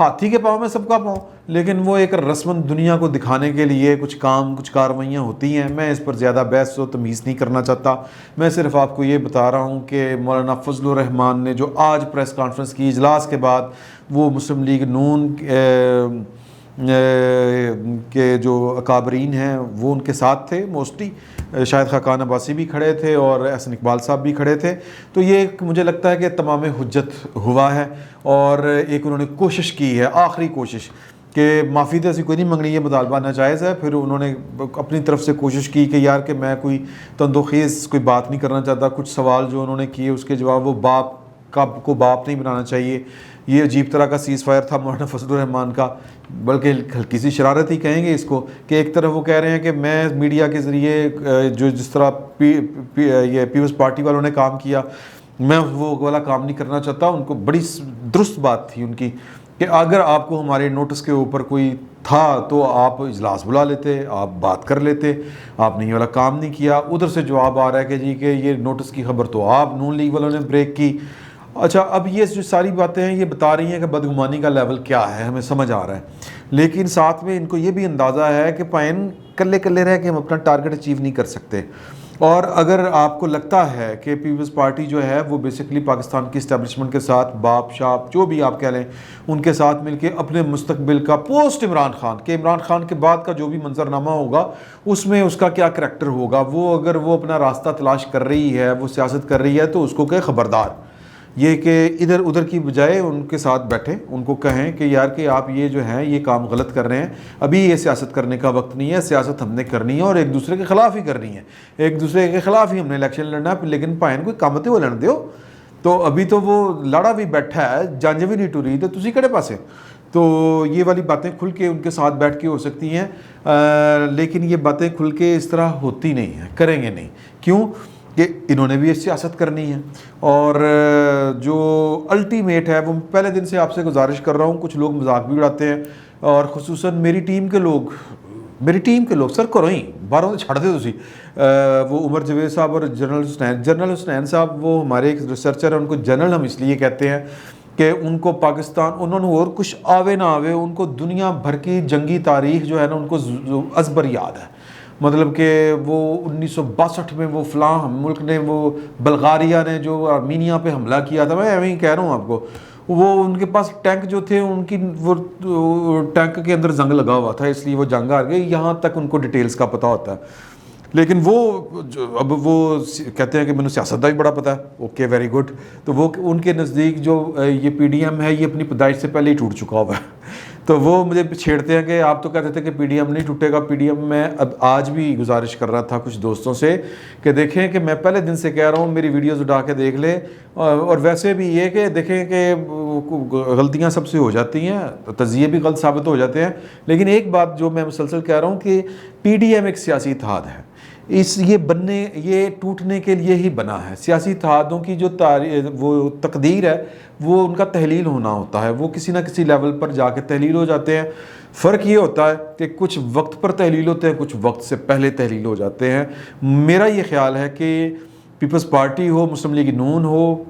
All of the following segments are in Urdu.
ہاتھی کے پاؤں میں سب کا پاؤں، لیکن وہ ایک رسمن دنیا کو دکھانے کے لیے کچھ کارروائیاں ہوتی ہیں. میں اس پر زیادہ بحث و تمیز نہیں کرنا چاہتا. میں صرف آپ کو یہ بتا رہا ہوں کہ مولانا فضل الرحمان نے جو آج پریس کانفرنس کی اجلاس کے بعد، وہ مسلم لیگ نون کے جو اکابرین ہیں وہ ان کے ساتھ تھے موسٹلی، شاید خاقان عباسی بھی کھڑے تھے اور احسن اقبال صاحب بھی کھڑے تھے. تو یہ مجھے لگتا ہے کہ تمام حجت ہوا ہے، اور ایک انہوں نے کوشش کی ہے، آخری کوشش، کہ معافی تو ایسی کوئی نہیں منگنی، یہ مطالبہ ناجائز ہے. پھر انہوں نے اپنی طرف سے کوشش کی کہ یار کہ میں کوئی تندوخیز کوئی بات نہیں کرنا چاہتا. کچھ سوال جو انہوں نے کیے اس کے جواب، وہ باپ کو باپ نہیں بنانا چاہیے. یہ عجیب طرح کا سیز فائر تھا مولانا فضل الرحمان کا، بلکہ ہلکی سی شرارت ہی کہیں گے اس کو، کہ ایک طرف وہ کہہ رہے ہیں کہ میں میڈیا کے ذریعے جو جس طرح یہ پیپلز پارٹی والوں نے کام کیا، میں وہ والا کام نہیں کرنا چاہتا. ان کو بڑی درست بات تھی ان کی کہ اگر آپ کو ہمارے نوٹس کے اوپر کوئی تھا تو آپ اجلاس بلا لیتے، آپ بات کر لیتے، آپ نے یہ والا کام نہیں کیا. ادھر سے جواب آ رہا ہے کہ جی کہ یہ نوٹس کی خبر تو آپ نون لیگ والوں نے بریک کی. اچھا، اب یہ جو ساری باتیں ہیں یہ بتا رہی ہیں کہ بدگمانی کا لیول کیا ہے، ہمیں سمجھ آ رہا ہے. لیکن ساتھ میں ان کو یہ بھی اندازہ ہے کہ پائن کلے کلے رہ کے ہم اپنا ٹارگٹ اچیو نہیں کر سکتے. اور اگر آپ کو لگتا ہے کہ پیپلز پارٹی جو ہے وہ بیسکلی پاکستان کی اسٹیبلشمنٹ کے ساتھ باپ شاپ جو بھی آپ کہہ لیں ان کے ساتھ مل کے اپنے مستقبل کا پوسٹ عمران خان کے، عمران خان کے بعد کا جو بھی منظرنامہ ہوگا اس میں اس کا کیا کریکٹر ہوگا، وہ اگر وہ اپنا راستہ تلاش کر رہی ہے، وہ سیاست کر رہی ہے، تو اس کو کہ خبردار، یہ کہ ادھر ادھر کی بجائے ان کے ساتھ بیٹھیں، ان کو کہیں کہ یار کہ آپ یہ جو ہیں یہ کام غلط کر رہے ہیں، ابھی یہ سیاست کرنے کا وقت نہیں ہے. سیاست ہم نے کرنی ہے اور ایک دوسرے کے خلاف ہی کرنی ہے، ایک دوسرے کے خلاف ہی ہم نے الیکشن لڑنا ہے. لیکن پائن کوئی کام تے وہ لڑ دیو، تو ابھی تو وہ لڑا بھی بیٹھا ہے، جنج بھی نہیں ٹری، تو تسی کہڑے پاسے. تو یہ والی باتیں کھل کے ان کے ساتھ بیٹھ کے ہو سکتی ہیں، لیکن یہ باتیں کھل کے اس طرح ہوتی نہیں ہیں، کریں گے نہیں. کیوں کہ انہوں نے بھی سیاست کرنی ہے. اور جو الٹیمیٹ ہے وہ پہلے دن سے آپ سے گزارش کر رہا ہوں، کچھ لوگ مذاق بھی اڑاتے ہیں، اور خصوصاً میری ٹیم کے لوگ سر کرو ہی باہروں سے چھڑ دے تسی. وہ عمر جوید صاحب اور جنرل حسنین صاحب، وہ ہمارے ایک ریسرچر ہیں، ان کو جنرل ہم اس لیے کہتے ہیں کہ ان کو پاکستان، انہوں نے اور کچھ آوے نہ آوے، ان کو دنیا بھر کی جنگی تاریخ جو ہے نا ان کو ازبر یاد ہے. مطلب کہ وہ 1962 میں وہ فلاں ملک نے، وہ بلغاریہ نے جو آرمینیا پہ حملہ کیا تھا، میں ایویں ہی کہہ رہا ہوں آپ کو، وہ ان کے پاس ٹینک جو تھے، ان کی وہ ٹینک کے اندر زنگ لگا ہوا تھا، اس لیے وہ جنگ ہار گئی. یہاں تک ان کو ڈیٹیلز کا پتہ ہوتا ہے. لیکن وہ اب وہ کہتے ہیں کہ میں سیاست کا بھی بڑا پتہ ہے. Okay, very good. تو وہ ان کے نزدیک جو یہ پی ڈی ایم ہے یہ اپنی پیدائش سے پہلے ہی ٹوٹ چکا ہوا ہے. تو وہ مجھے چھیڑتے ہیں کہ آپ تو کہتے تھے کہ پی ڈی ایم نہیں ٹوٹے گا. پی ڈی ایم میں اب آج بھی گزارش کر رہا تھا کچھ دوستوں سے کہ دیکھیں کہ میں پہلے دن سے کہہ رہا ہوں، میری ویڈیوز اٹھا کے دیکھ لیں. اور ویسے بھی یہ کہ دیکھیں کہ غلطیاں سب سے ہو جاتی ہیں، تجزیے بھی غلط ثابت ہو جاتے ہیں. لیکن ایک بات جو میں مسلسل کہہ رہا ہوں کہ پی ڈی ایم ایک سیاسی اتحاد ہے، یہ ٹوٹنے کے لیے ہی بنا ہے. سیاسی اتحادوں کی جو وہ تقدیر ہے وہ ان کا تحلیل ہونا ہوتا ہے، وہ کسی نہ کسی لیول پر جا کے تحلیل ہو جاتے ہیں. فرق یہ ہوتا ہے کہ کچھ وقت پر تحلیل ہوتے ہیں، کچھ وقت سے پہلے تحلیل ہو جاتے ہیں. میرا یہ خیال ہے کہ پیپلز پارٹی ہو، مسلم لیگ نون ہو،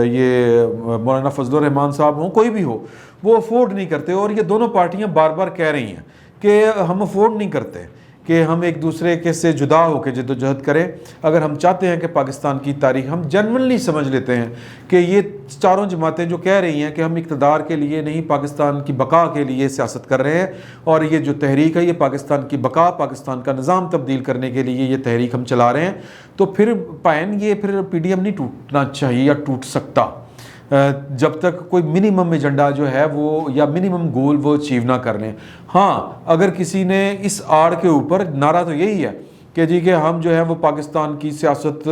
یہ مولانا فضل الرحمان صاحب ہوں، کوئی بھی ہو، وہ افورڈ نہیں کرتے. اور یہ دونوں پارٹیاں بار بار کہہ رہی ہیں کہ ہم افورڈ نہیں کرتے کہ ہم ایک دوسرے کے سے جدا ہو کے جد و جہد کریں. اگر ہم چاہتے ہیں کہ پاکستان کی تاریخ، ہم جنرلی سمجھ لیتے ہیں کہ یہ چاروں جماعتیں جو کہہ رہی ہیں کہ ہم اقتدار کے لیے نہیں، پاکستان کی بقا کے لیے سیاست کر رہے ہیں، اور یہ جو تحریک ہے یہ پاکستان کی بقا، پاکستان کا نظام تبدیل کرنے کے لیے یہ تحریک ہم چلا رہے ہیں، تو پھر یہ پھر پی ڈی ایم نہیں ٹوٹنا چاہیے یا ٹوٹ سکتا جب تک کوئی منیمم ایجنڈا جو ہے وہ یا منیمم گول وہ اچیو نہ کر لیں. ہاں، اگر کسی نے اس آڑ کے اوپر، نعرہ تو یہی ہے کہ جی کہ ہم جو ہے وہ پاکستان کی سیاست،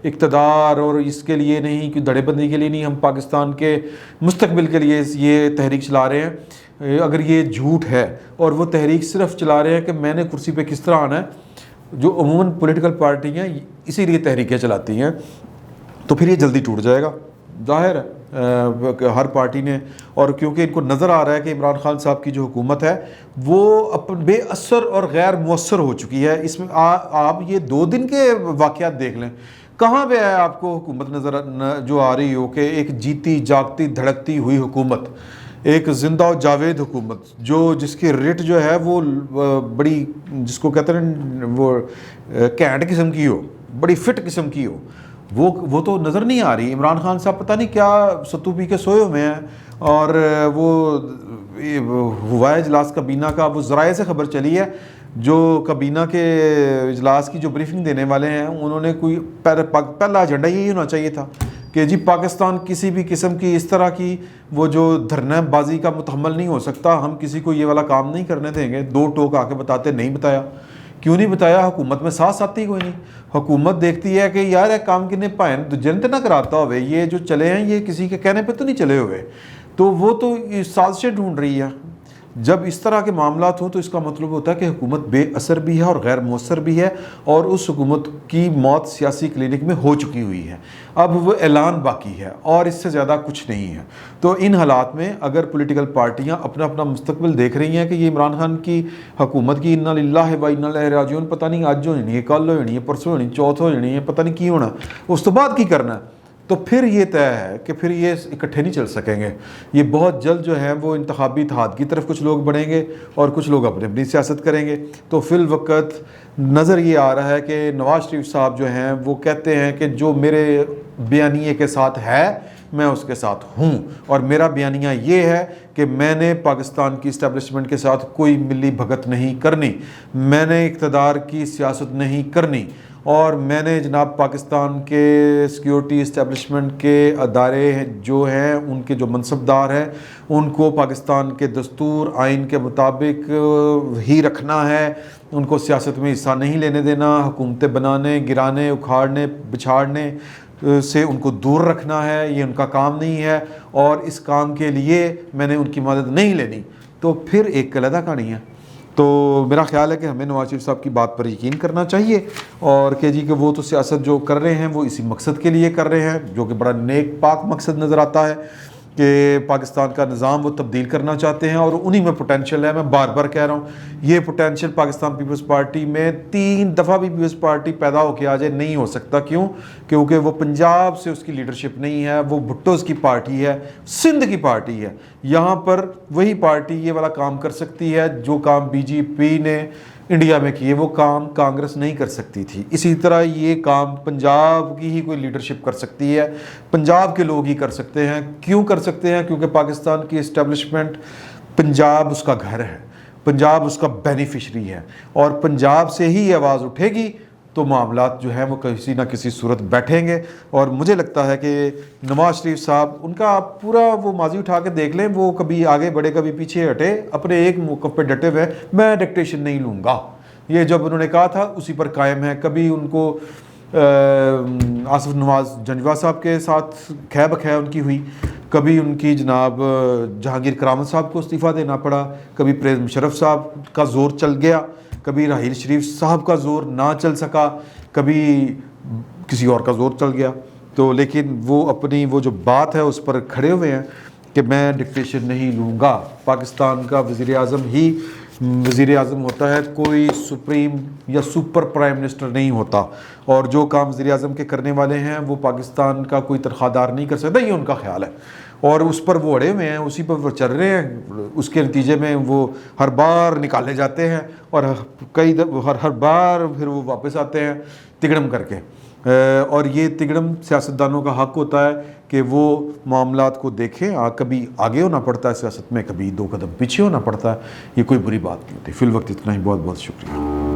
اقتدار اور اس کے لیے نہیں، کہ دھڑے بندی کے لیے نہیں، ہم پاکستان کے مستقبل کے لیے یہ تحریک چلا رہے ہیں. اگر یہ جھوٹ ہے اور وہ تحریک صرف چلا رہے ہیں کہ میں نے کرسی پہ کس طرح آنا ہے، جو عموماً پولیٹیکل پارٹیاں اسی لیے تحریکیں چلاتی ہیں، تو پھر یہ جلدی ٹوٹ جائے گا. ظاہر ہے ہر پارٹی نے، اور کیونکہ ان کو نظر آ رہا ہے کہ عمران خان صاحب کی جو حکومت ہے وہ بے اثر اور غیر مؤثر ہو چکی ہے. اس میں آپ یہ 2 دن کے واقعات دیکھ لیں، کہاں پہ ہے آپ کو حکومت نظر جو آ رہی ہو کہ ایک جیتی جاگتی دھڑکتی ہوئی حکومت. ایک زندہ و جاوید حکومت جس کی ریٹ جو ہے وہ بڑی، جس کو کہتے ہیں وہ کینٹ قسم کی ہو، بڑی فٹ قسم کی ہو، وہ تو نظر نہیں آ رہی۔ عمران خان صاحب پتہ نہیں کیا ستو پی کے سوئے ہوئے ہیں، اور وہ ہوا ہے اجلاس کابینہ کا، وہ ذرائع سے خبر چلی ہے، جو کابینہ کے اجلاس کی جو بریفنگ دینے والے ہیں انہوں نے کوئی پہلا ایجنڈا یہی ہونا چاہیے تھا کہ جی پاکستان کسی بھی قسم کی اس طرح کی وہ جو دھرنا بازی کا متحمل نہیں ہو سکتا، ہم کسی کو یہ والا کام نہیں کرنے دیں گے۔ دو ٹوک آ کے بتاتے، نہیں بتایا۔ کیوں نہیں بتایا؟ حکومت میں ساتھ ساتھی کوئی نہیں۔ حکومت دیکھتی ہے کہ یار ایک کام کنے پائیں جنت نہ کراتا ہوئے، یہ جو چلے ہیں یہ کسی کے کہنے پہ تو نہیں چلے ہوئے، تو وہ تو سازشیں ڈھونڈ رہی ہے۔ جب اس طرح کے معاملات ہوں تو اس کا مطلب ہوتا ہے کہ حکومت بے اثر بھی ہے اور غیر مؤثر بھی ہے، اور اس حکومت کی موت سیاسی کلینک میں ہو چکی ہوئی ہے، اب وہ اعلان باقی ہے اور اس سے زیادہ کچھ نہیں ہے۔ تو ان حالات میں اگر پولیٹیکل پارٹیاں اپنا مستقبل دیکھ رہی ہیں کہ یہ عمران خان کی حکومت کی انا للہ و انا الیہ راجعون پتہ نہیں آج ہو جانی ہے، کل ہو جانی ہے، پرسوں ہونی، چوتھ ہو جانی ہے، پتہ نہیں کی ہونا، اس تو بعد کی کرنا ہے، تو پھر یہ طے ہے کہ پھر یہ اکٹھے نہیں چل سکیں گے۔ یہ بہت جلد جو ہے وہ انتخابی اتحاد کی طرف کچھ لوگ بڑھیں گے اور کچھ لوگ اپنی سیاست کریں گے۔ تو فی الوقت نظر یہ آ رہا ہے کہ نواز شریف صاحب جو ہیں وہ کہتے ہیں کہ جو میرے بیانیے کے ساتھ ہے میں اس کے ساتھ ہوں، اور میرا بیانیہ یہ ہے کہ میں نے پاکستان کی اسٹیبلشمنٹ کے ساتھ کوئی ملی بھگت نہیں کرنی، میں نے اقتدار کی سیاست نہیں کرنی، اور میں نے جناب پاکستان کے سیکیورٹی اسٹیبلشمنٹ کے ادارے جو ہیں ان کے جو منصبدار ہیں ان کو پاکستان کے دستور آئین کے مطابق ہی رکھنا ہے، ان کو سیاست میں حصہ نہیں لینے دینا، حکومتیں بنانے، گرانے، اکھاڑنے، بچھاڑنے سے ان کو دور رکھنا ہے، یہ ان کا کام نہیں ہے، اور اس کام کے لیے میں نے ان کی مدد نہیں لینی۔ تو پھر ایک علیحدہ کہانی ہے۔ تو میرا خیال ہے کہ ہمیں نواز شریف صاحب کی بات پر یقین کرنا چاہیے، اور کہ جی کہ وہ تو سیاست جو کر رہے ہیں وہ اسی مقصد کے لیے کر رہے ہیں، جو کہ بڑا نیک پاک مقصد نظر آتا ہے کہ پاکستان کا نظام وہ تبدیل کرنا چاہتے ہیں، اور انہی میں پوٹینشیل ہے۔ میں بار بار کہہ رہا ہوں یہ پوٹینشیل پاکستان پیپلز پارٹی میں 3 دفعہ بھی پیپلز پارٹی پیدا ہو کے آ جائے نہیں ہو سکتا۔ کیوں؟ کیونکہ وہ پنجاب سے اس کی لیڈرشپ نہیں ہے، وہ بھٹوز کی پارٹی ہے، سندھ کی پارٹی ہے۔ یہاں پر وہی پارٹی یہ والا کام کر سکتی ہے جو کام بی جے پی نے انڈیا میں کیے، وہ کام کانگریس نہیں کر سکتی تھی۔ اسی طرح یہ کام پنجاب کی ہی کوئی لیڈرشپ کر سکتی ہے، پنجاب کے لوگ ہی کر سکتے ہیں۔ کیوں کر سکتے ہیں؟ کیونکہ پاکستان کی اسٹیبلشمنٹ، پنجاب اس کا گھر ہے، پنجاب اس کا بینیفیشری ہے، اور پنجاب سے ہی آواز اٹھے گی تو معاملات جو ہیں وہ کسی نہ کسی صورت بیٹھیں گے۔ اور مجھے لگتا ہے کہ نواز شریف صاحب ان کا پورا وہ ماضی اٹھا کے دیکھ لیں، وہ کبھی آگے بڑھے کبھی پیچھے ہٹے، اپنے ایک موقف پہ ڈٹے ہوئے، میں ڈکٹیشن نہیں لوں گا، یہ جب انہوں نے کہا تھا اسی پر قائم ہے۔ کبھی ان کو آصف نواز جنجوا صاحب کے ساتھ کھہ بکھہ ان کی ہوئی، کبھی ان کی جناب جہانگیر کرامت صاحب کو استعفیٰ دینا پڑا، کبھی پرویز مشرف صاحب کا زور چل گیا، کبھی راحیل شریف صاحب کا زور نہ چل سکا، کبھی کسی اور کا زور چل گیا۔ تو لیکن وہ اپنی وہ جو بات ہے اس پر کھڑے ہوئے ہیں کہ میں ڈکٹیشن نہیں لوں گا۔ پاکستان کا وزیر اعظم ہی وزیر اعظم ہوتا ہے، کوئی سپریم یا سپر پرائم منسٹر نہیں ہوتا، اور جو کام وزیر اعظم کے کرنے والے ہیں وہ پاکستان کا کوئی تنخواہ دار نہیں کر سکتا، یہ ان کا خیال ہے، اور اس پر وہ اڑے ہوئے ہیں، اسی پر وہ چل رہے ہیں۔ اس کے نتیجے میں وہ ہر بار نکالے جاتے ہیں، اور ہر بار پھر وہ واپس آتے ہیں تگڑم کر کے۔ اور یہ تگڑم سیاستدانوں کا حق ہوتا ہے کہ وہ معاملات کو دیکھیں، کبھی آگے ہونا پڑتا ہے سیاست میں، کبھی 2 قدم پیچھے ہونا پڑتا ہے، یہ کوئی بری بات نہیں ہوتی۔ فی الوقت اتنا ہی، بہت بہت شکریہ۔